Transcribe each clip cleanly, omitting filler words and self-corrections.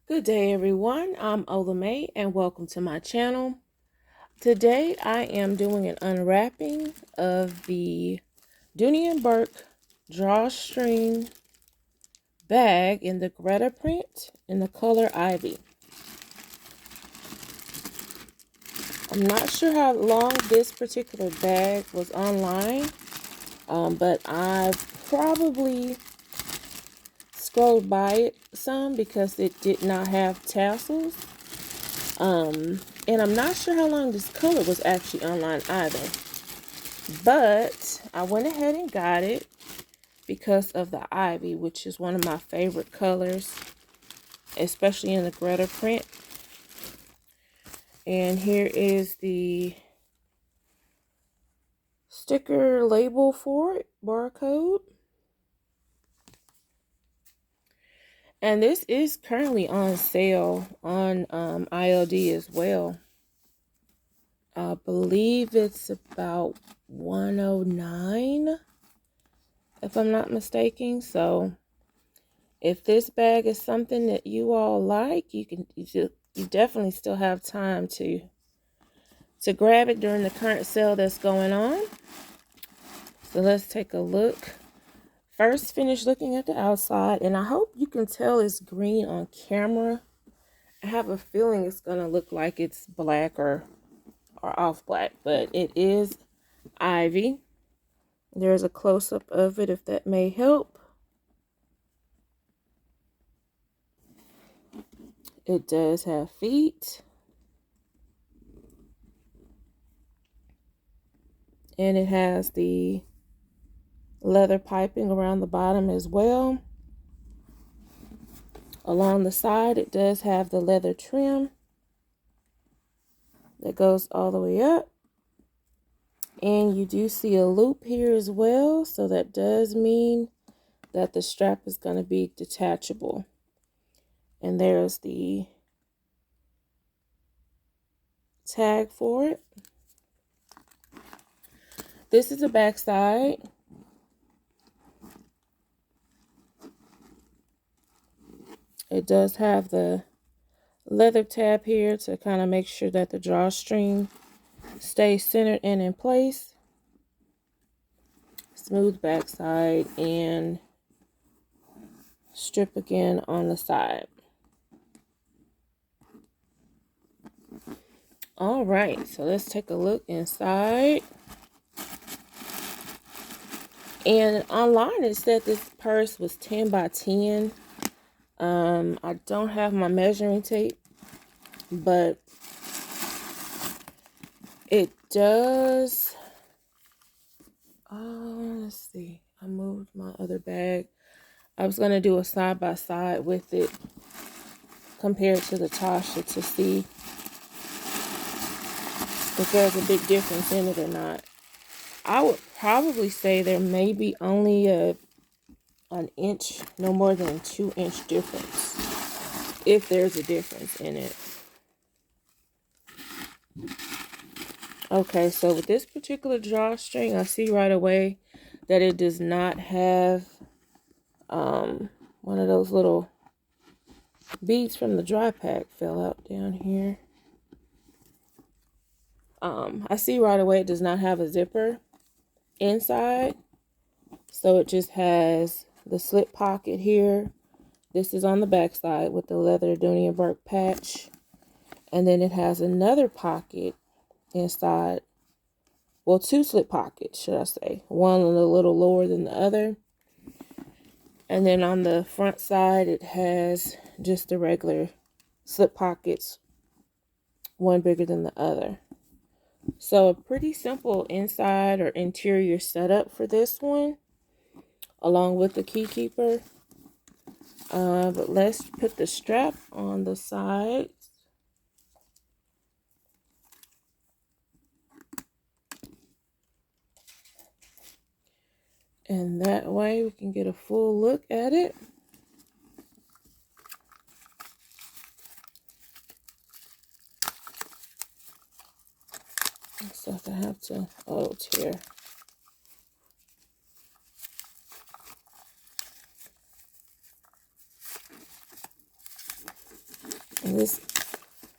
Good day, everyone. I'm OlaMaye, and welcome to my channel. Today, I am doing an unwrapping of the Dooney and Bourke Drawstring bag in the Gretta print in the color Ivy. I'm not sure how long this particular bag was online, but I've probably scrolled by it some because it did not have tassels. And I'm not sure how long this color was actually online either. But I went ahead and got it because of the Ivy, which is one of my favorite colors, especially in the Gretta print. And here is the sticker label for it, barcode. And this is currently on sale on ILD as well. I believe it's about $109, if I'm not mistaken. So if this bag is something that you all like, you definitely still have time to grab it during the current sale that's going on. So let's take a look. First, finish looking at the outside, and I hope you can tell it's green on camera. I have a feeling it's gonna look like it's black or off black, but it is Ivy. There's a close-up of it if that may help. It does have feet. And it has the leather piping around the bottom as well. Along the side, it does have the leather trim that goes all the way up. And you do see a loop here as well, so that does mean that the strap is going to be detachable. And there's the tag for it. This is the back side. It does have the leather tab here to kind of make sure that the drawstring stays centered and in place. Smooth back side and strip again on the side. All right, so let's take a look inside. And online it said this purse was 10 by 10. I don't have my measuring tape, but it does. Let's see. I moved my other bag. I was going to do a side by side with it compared to the Tasha to see if there's a big difference in it or not. I would probably say there may be only an inch, no more than a 2-inch difference, if there's a difference in it. Okay, so with this particular drawstring, I see right away that it does not have one of those little beads from the dry pack fell out down here. I see right away it does not have a zipper inside, so it just has the slip pocket here. This is on the back side with the leather Dooney and Bourke patch, and then it has another pocket inside. Well, 2 slip pockets, should I say. One a little lower than the other. And then on the front side, it has just the regular slip pockets, one bigger than the other. So a pretty simple inside or interior setup for this one, along with the key keeper. But let's put the strap on the sides. And that way we can get a full look at it. So I have to, oh, tear. And this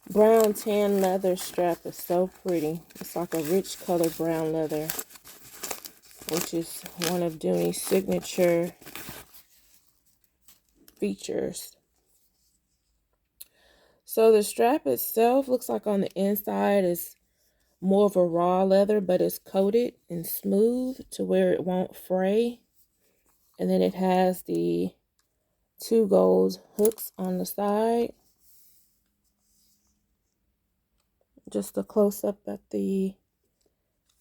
brown tan leather strap is so pretty. It's like a rich color brown leather, which is one of Dooney's signature features. So the strap itself looks like on the inside is more of a raw leather, but it's coated and smooth to where it won't fray. And then it has the 2 gold hooks on the side. Just a close up at the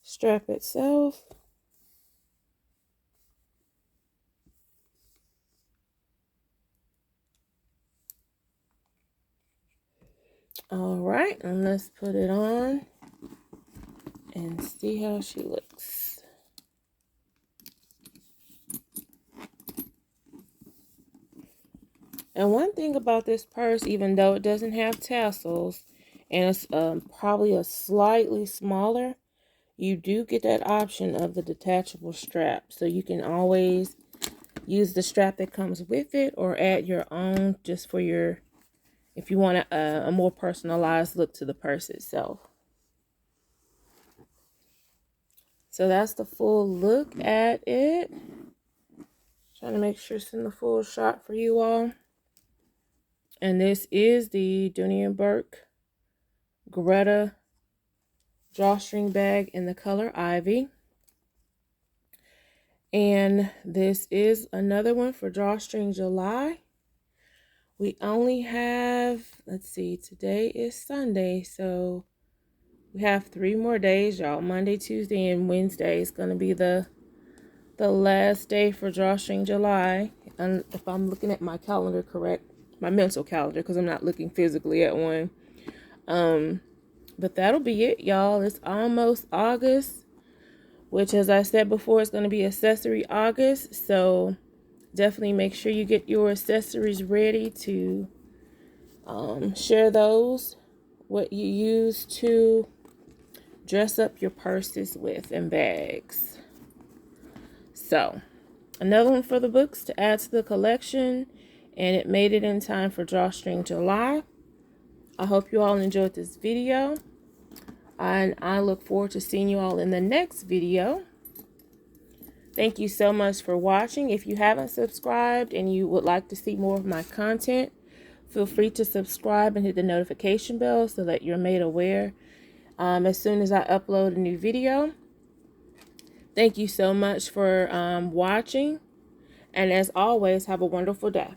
strap itself. All right, and let's put it on and see how she looks. And one thing about this purse, even though it doesn't have tassels and it's probably a slightly smaller, you do get that option of the detachable strap. So you can always use the strap that comes with it or add your own just for your, if you want a more personalized look to the purse itself. So that's the full look at it. Trying to make sure it's in the full shot for you all. And this is the Dooney and Bourke Gretta drawstring bag in the color Ivy. And this is another one for Drawstring July. We only have, let's see, today is Sunday, so we have 3 more days, y'all. Monday, Tuesday, and Wednesday is going to be the last day for Drawstring July. And if I'm looking at my calendar correct, my mental calendar, because I'm not looking physically at one. But that'll be it, y'all. It's almost August, which, as I said before, is going to be Accessory August. So definitely make sure you get your accessories ready to share those, what you use to dress up your purses with and bags. So another one for the books to add to the collection, and it made it in time for Drawstring July. I hope you all enjoyed this video, and I look forward to seeing you all in the next video. Thank you so much for watching. If you haven't subscribed and you would like to see more of my content, feel free to subscribe and hit the notification bell so that you're made aware as soon as I upload a new video. Thank you so much for watching, and as always, have a wonderful day.